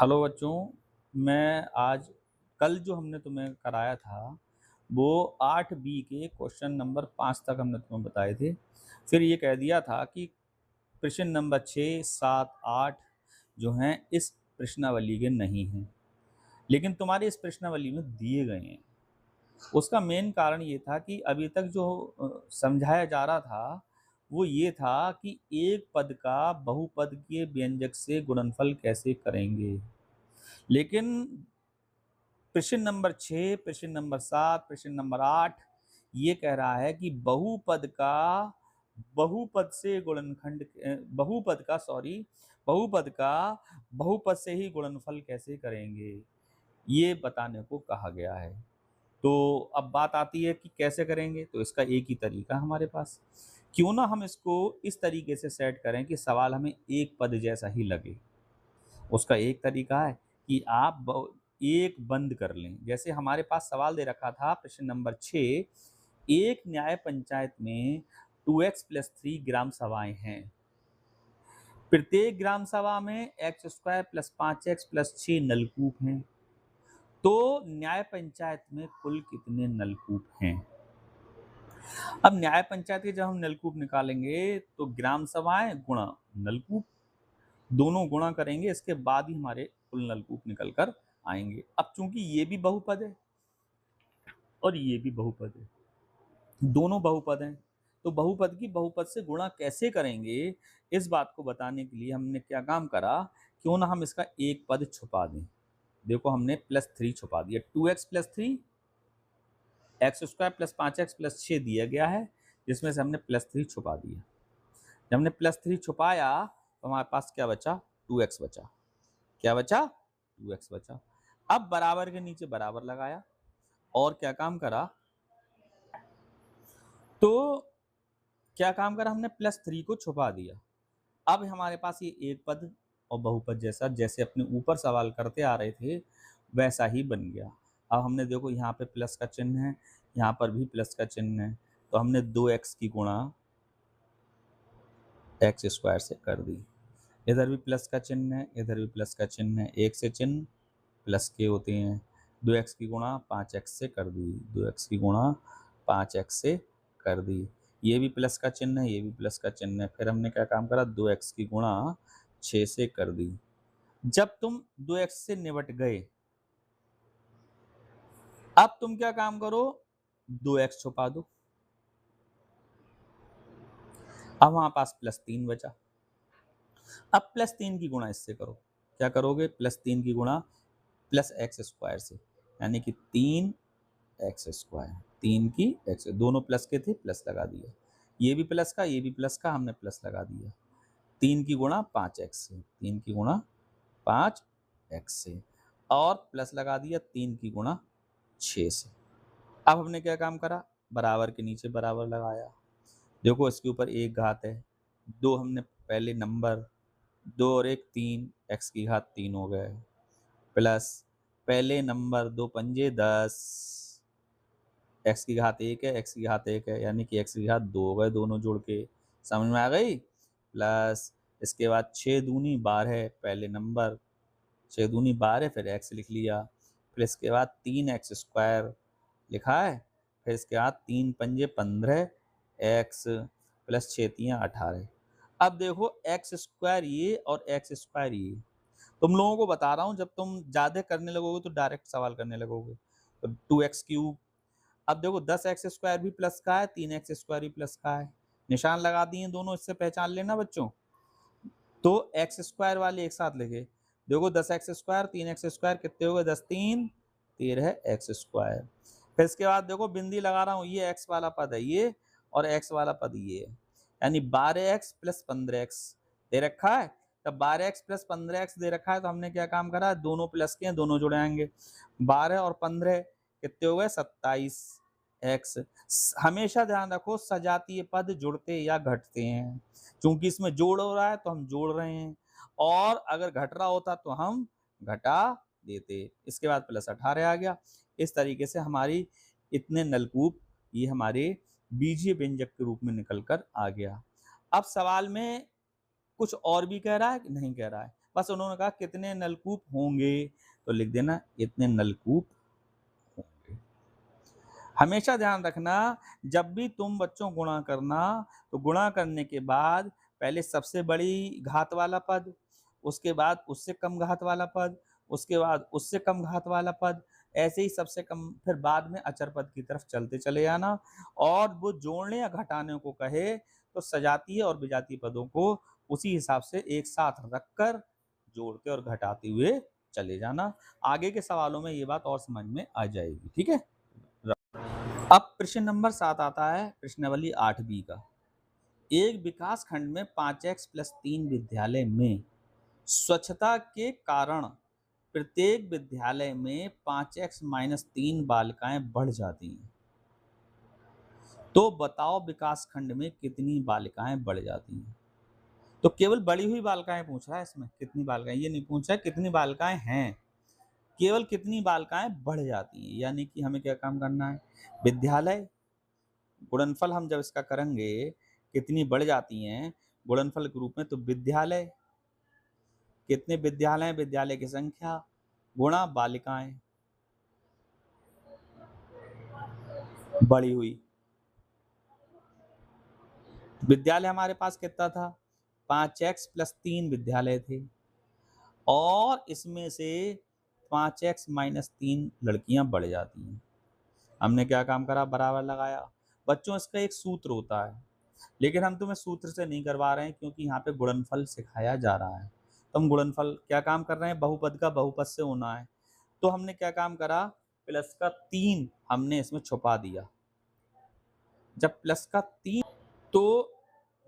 Hello बच्चों, मैं आज कल जो हमने तुम्हें कराया था, वो 8 बी के क्वेश्चन नंबर 5 तक हमने तुम्हें बताए थे। फिर ये कह दिया था कि प्रश्न नंबर 6, 7, 8 जो हैं इस प्रश्नावली के नहीं हैं, लेकिन तुम्हारी इस प्रश्नावली में दिए गए हैं। उसका मेन कारण ये था कि अभी तक जो समझाया जा रहा था, वो ये था कि एक पद का बहुपद के व्यंजक से गुणनफल कैसे करेंगे। लेकिन प्रश्न नंबर 6, प्रश्न नंबर 7, प्रश्न नंबर 8 ये कह रहा है कि बहुपद से गुणनखंड बहुपद का सॉरी बहुपद का बहुपद से ही गुणनफल कैसे करेंगे, ये बताने को कहा गया है। तो अब बात आती है कि कैसे करेंगे, तो इसका एक ही तरीका हमारे पास। क्यों ना हम इसको इस तरीके से सेट करें कि सवाल हमें एक पद जैसा ही लगे। उसका एक तरीका है कि आप एक बंद कर लें। जैसे हमारे पास सवाल दे रखा था प्रश्न नंबर 6, एक न्याय पंचायत में 2x+3 ग्राम सभाएं हैं। प्रत्येक ग्राम सभा में x² + 5x+6 नलकूप हैं। तो न्याय पंचायत में कुल कितने नलकूप हैं? अब न्याय पंचायत के जब हम नलकूप निकालेंगे तो ग्राम सभाएं गुणा नलकूप, दोनों गुणा करेंगे, इसके बाद ही हमारे कुल नलकूप निकल कर आएंगे। अब चूंकि ये भी बहुपद है और ये भी बहुपद है, दोनों बहुपद हैं, तो बहुपद की बहुपद से गुणा कैसे करेंगे, इस बात को बताने के लिए हमने क्या काम करा, क्यों ना हम इसका एक पद छुपा दें। देखो हमने +3 छुपा दिया, 2x+3 x² + 5x+6 दिया गया है, जिसमें से हमने +3 छुपा दिया। जब हमने +3 छुपाया तो हमारे पास क्या बचा, 2x बचा। क्या बचा? 2x बचा। अब बराबर के नीचे बराबर लगाया और क्या काम करा, तो क्या काम करा, हमने +3 को छुपा दिया। अब हमारे पास ये एक पद और बहुपद जैसा, जैसे अपने ऊपर सवाल करते आ रहे थे, वैसा ही बन गया। अब हमने देखो यहाँ पे प्लस का चिन्ह है, यहाँ पर भी प्लस का चिन्ह है, तो हमने 2x की गुणा x² से कर दी। इधर भी प्लस का चिन्ह है, इधर भी प्लस का चिन्ह है, एक से चिन्ह प्लस के होते हैं। 2x की गुणा 5x से कर दी, 2x की गुणा 5x से कर दी। ये भी प्लस का चिन्ह है, ये भी प्लस का चिन्ह है। फिर हमने क्या काम करा, 2x की गुणा 6 से कर दी। जब तुम 2x से निबट गए, अब तुम क्या काम करो, 2x छुपा दो। अब हमारे पास +3 बचा। अब +3 की गुणा इससे करो। क्या करोगे, +3 की गुणा +x² से, यानी कि 3x²। 3 की x, दोनों प्लस के थे, प्लस लगा दिया। ये भी प्लस का, ये भी प्लस का, हमने प्लस लगा दिया। 3 की गुणा 5x से, 3 की गुणा 5x से, और प्लस लगा दिया 3 की गुणा 6 से। अब हमने क्या काम करा, बराबर के नीचे बराबर लगाया। देखो इसके ऊपर एक घात है, दो हमने पहले नंबर, 2 और 1 3, x की घात 3 हो गए, प्लस पहले नंबर 2 पंजे 10, x की घात 1 है, x की घात 1 है, यानी कि x की घात 2 हो गए, दोनों जोड़ के। समझ में आ गई? प्लस इसके बाद 6 दूनी 12, पहले नंबर 6 दूनी 12, फिर x लिख लिया। फिर इसके बाद 3x² लिखा है, फिर इसके बाद 3 पंजे 15 x प्लस 6 तियाँ 18। अब देखो x² ये और x² ये, तुम लोगों को बता रहा हूँ, जब तुम ज़्यादा करने लगोगे तो डायरेक्ट सवाल करने लगोगे। तो 2x³, अब देखो 10x² भी प्लस का है, 3x² भी प्लस का है, निशान लगा दिए दोनों, इससे पहचान लेना बच्चों। तो x² वाले एक साथ लिखे, देखो 10x², 3x² कितने हो गए, 10 3 13x²। फिर इसके बाद देखो बिंदी लगा रहा हूँ, ये x वाला पद है ये, और x वाला पद ये है, यानी 12x + 15x दे रखा है। तब 12x + 15x दे रखा है, तो हमने क्या काम करा, दोनों प्लस के हैं, दोनों जुड़ाएंगे। 12 और 15 कितने हो गए, 27x। हमेशा ध्यान रखो, सजातीय पद जुड़ते या घटते हैं, क्योंकि इसमें जोड़ हो रहा है तो हम जोड़ रहे हैं, और अगर घट रहा होता तो हम घटा देते। इसके बाद +18 आ गया। इस तरीके से हमारी इतने नलकूप ये हमारे बीजीय व्यंजक के रूप में निकल कर आ गया। अब सवाल में कुछ और भी कह रहा है कि नहीं कह रहा है, बस उन्होंने कहा कितने नलकूप होंगे, तो लिख देना इतने नलकूप होंगे। हमेशा ध्यान रखना, जब भी तुम बच्चों गुणा करना तो गुणा करने के बाद पहले सबसे बड़ी घात वाला पद, उसके बाद उससे कम घात वाला पद, उसके बाद उससे कम घात वाला पद, ऐसे ही सबसे कम, फिर बाद में अचर पद की तरफ चलते चले जाना। और वो जोड़ने या घटाने को कहे तो सजातीय और विजातीय पदों को उसी हिसाब से एक साथ रखकर जोड़ते और घटाते हुए चले जाना। आगे के सवालों में ये बात और समझ में आ जाएगी। ठीक है। अब प्रश्न नंबर 7 आता है प्रश्नावली 8B का। एक विकास खंड में 5x+3 विद्यालय में स्वच्छता के कारण प्रत्येक विद्यालय में 5x-3 बालिकाएं बढ़ जाती हैं। तो बताओ विकास खंड में कितनी बालिकाएं बढ़ जाती हैं। तो केवल बढ़ी हुई बालिकाएं पूछ रहा है इसमें, कितनी बालिकाएं, ये नहीं पूछ रहा है कितनी बालिकाएं हैं, केवल कितनी बालिकाएं बढ़ जाती हैं। यानी कि हमें क्या काम करना है, विद्यालय गुणनफल हम जब इसका करेंगे कितनी बढ़ जाती हैं गुणनफल के रूप में, तो विद्यालय, कितने विद्यालय, विद्यालय की संख्या गुणा बालिकाएं बढ़ी हुई। विद्यालय हमारे पास कितना था, 5x+3 विद्यालय थे और इसमें से 5x-3 लड़कियां बढ़ जाती हैं। हमने क्या काम करा, बराबर लगाया। बच्चों इसका एक सूत्र होता है, लेकिन हम तुम्हें सूत्र से नहीं करवा रहे हैं क्योंकि यहाँ पे गुणनफल सिखाया जा रहा है। तो हम गुणनफल क्या काम कर रहे हैं, बहुपद का बहुपद से होना है। तो हमने क्या काम करा, प्लस का 3 हमने इसमें छुपा दिया। जब प्लस का 3, तो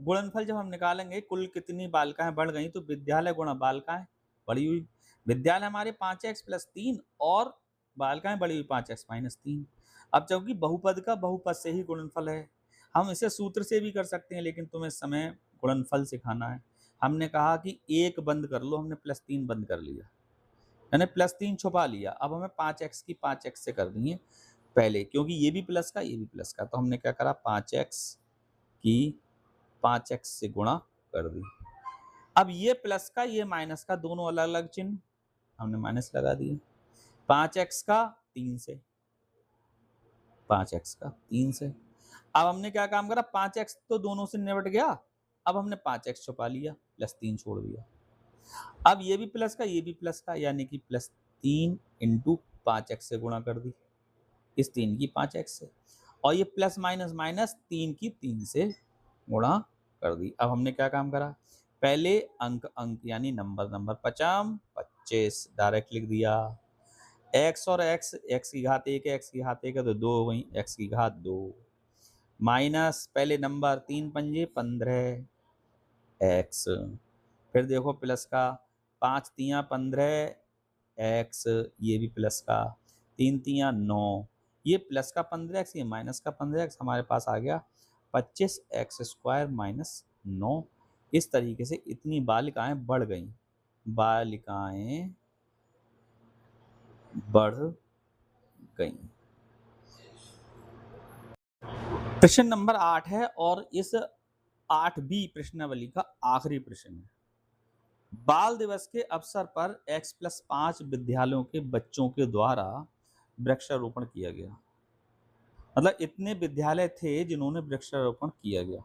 गुणनफल जब हम निकालेंगे कुल कितनी बालिकाएं बढ़ गई, तो विद्यालय गुणा बालिकाएं बढ़ी हुई। विद्यालय हमारे 5x+3 और बालिकाएं बढ़ी हुई 5x-3। अब जबकि बहुपद का बहुपद से ही गुणनफल है, हम इसे सूत्र से भी कर सकते हैं, लेकिन तुम्हें समय गुणनफल सिखाना है। हमने कहा कि 1 बंद कर लो, हमने +3 बंद कर लिया, मैंने +3 छुपा लिया। अब हमें 5x की 5x से कर दिए पहले, क्योंकि ये भी प्लस का ये भी प्लस का, तो हमने क्या करा, 5x की 5x से गुणा कर दी। अब ये प्लस का ये माइनस का दोनों अलग अलग चिन्ह, हमने माइनस लगा दिए। 5x का 3 से, 5x का 3 से। अब हमने क्या काम करा, 5x तो दोनों से निपट गया, अब हमने 5x छुपा लिया, +3 छोड़ दिया। अब ये भी प्लस का ये भी प्लस का, यानी कि +3 × 5x से गुणा कर दी, इस 3 की 5x से, और ये प्लस माइनस माइनस 3 की 3 से गुणा कर दी। अब हमने क्या काम करा, पहले अंक अंक यानी नंबर नंबर, 50 25 डायरेक्ट लिख दिया। x और x, x की घात 1 है, x की घात 1 है तो 2 हो गई, x की घात 2 माइनस पहले नंबर 3 पंजे 15 x, फिर देखो प्लस का 5 तियाँ 15 x, ये भी प्लस का 3 तियाँ 9, ये प्लस का 15x, ये माइनस का 15x, हमारे पास आ गया 25x² - 9। इस तरीके से इतनी बालिकाएं बढ़ गई, बालिकाएं बढ़ गई। प्रश्न नंबर 8 है और इस 8B प्रश्नावली का आखिरी प्रश्न है। बाल दिवस के अवसर पर x+5 विद्यालयों के बच्चों के द्वारा वृक्षारोपण किया गया। मतलब इतने विद्यालय थे जिन्होंने वृक्षारोपण किया गया,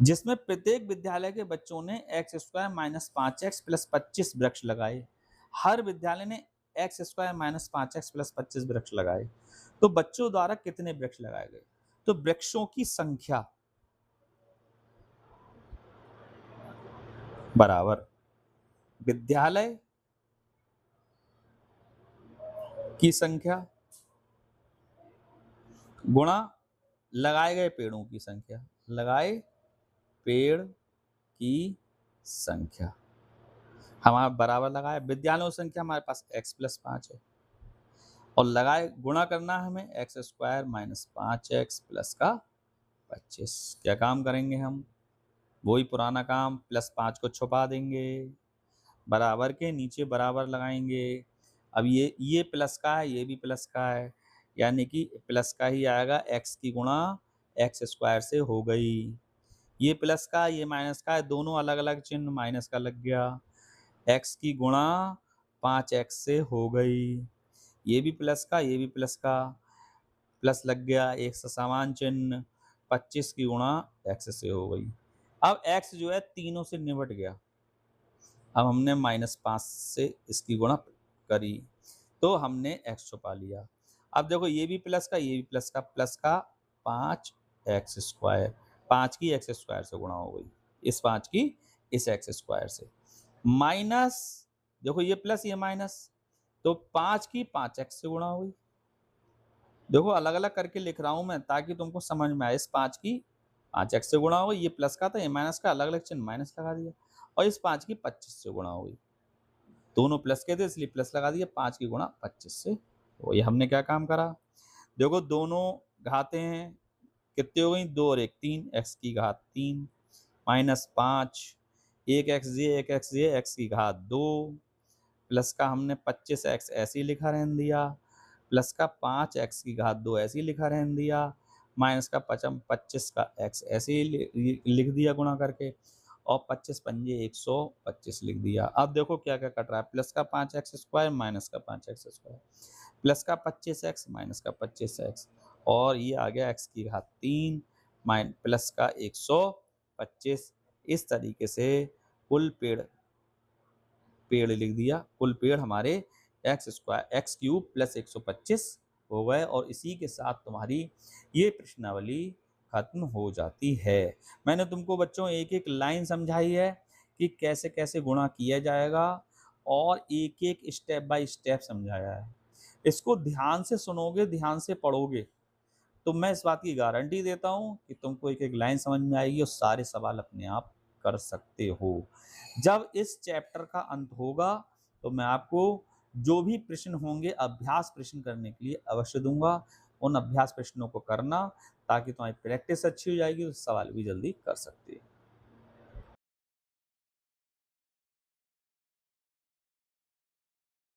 जिसमें प्रत्येक विद्यालय के बच्चों ने x² - 5x + 25 वृक्ष लगाए। हर विद्यालय ने x² - 5x + 25 वृक्ष लगाए। तो बच्चों द्वारा कितने वृक्ष लगाए गए, तो वृक्षों की संख्या बराबर विद्यालय की संख्या गुणा लगाए गए पेड़ों की संख्या, लगाए पेड़ की संख्या, हमारा बराबर लगाया। विद्यालयों की संख्या हमारे पास x+5 है और लगाए गुणा करना है हमें x² - 5x + 25। क्या काम करेंगे हम, वही पुराना काम, +5 को छुपा देंगे, बराबर के नीचे बराबर लगाएंगे। अब ये प्लस का है ये भी प्लस का है, यानी कि प्लस का ही आएगा, x की गुणा x² से हो गई। ये प्लस का ये माइनस का है, दोनों अलग अलग चिन्ह, माइनस का लग गया। x की गुणा 5x से हो गई, ये भी प्लस का, ये भी प्लस का, प्लस लग गया, एक से समान चिन्ह, 25 की गुणा x से हो गई। अब x जो है तीनों से निपट गया, अब हमने -5 से इसकी गुणा करी तो हमने x छुपा लिया। अब देखो ये भी प्लस का, ये भी प्लस का 5x स्क्वायर, 5 की x स्क्वायर से गुणा हो गई, इस 5 की इस x स्क्वायर से, माइनस देखो ये प्लस ये माइनस, तो 5 की 5x से गुणा हो गई। देखो अलग अलग करके लिख रहा हूं मैं ताकि तुमको समझ में आए। इस 5 की 5x से गुणा हो गई, ये प्लस का था ये माइनस का, अलग अलग चिन्ह माइनस लगा दिया, और इस 5 की 25 से गुणा हो गई, दोनों प्लस के थे इसलिए प्लस लगा दिया, 5 की गुणा 25 से। तो ये हमने क्या काम करा, देखो दोनों घाते हैं, कितने हो गई, 2 और 1 3, x की घात 3 -5, एक एक्स जे एक्स की घात 2, प्लस का हमने 25x ऐसे ही लिखा रहने दिया, प्लस का 5x की घात 2 ऐसे ही लिखा रहने दिया, माइनस का 25 का x ऐसे ही लिख दिया गुणा करके, और 25 पंजे 125 लिख दिया। अब देखो क्या क्या कट रहा है, प्लस का 5x स्क्वायर माइनस का 5x स्क्वायर, प्लस का 25x माइनस का 25x, और ये आ गया x की घात 3 प्लस का 125। इस तरीके से कुल पेड़ लिख दिया, कुल पेड़ हमारे x square x cube plus 125 हो गए, और इसी के साथ तुम्हारी ये प्रश्नावली खत्म हो जाती है। मैंने तुमको बच्चों एक एक लाइन समझाई है कि कैसे कैसे गुणा किया जाएगा, और एक एक स्टेप बाय स्टेप समझाया है। इसको ध्यान से सुनोगे, ध्यान से पढ़ोगे, तो मैं इस बात की गारंटी देता हूँ कि तुमको एक एक लाइन समझ में आएगी और सारे सवाल अपने आप कर सकते हो। जब इस चैप्टर का अंत होगा तो मैं आपको जो भी प्रश्न होंगे अभ्यास प्रश्न करने के लिए अवश्य दूंगा, उन अभ्यास प्रश्नों को करना ताकि तुम्हारी प्रैक्टिस अच्छी हो जाएगी, तो सवाल भी जल्दी कर सकते हो।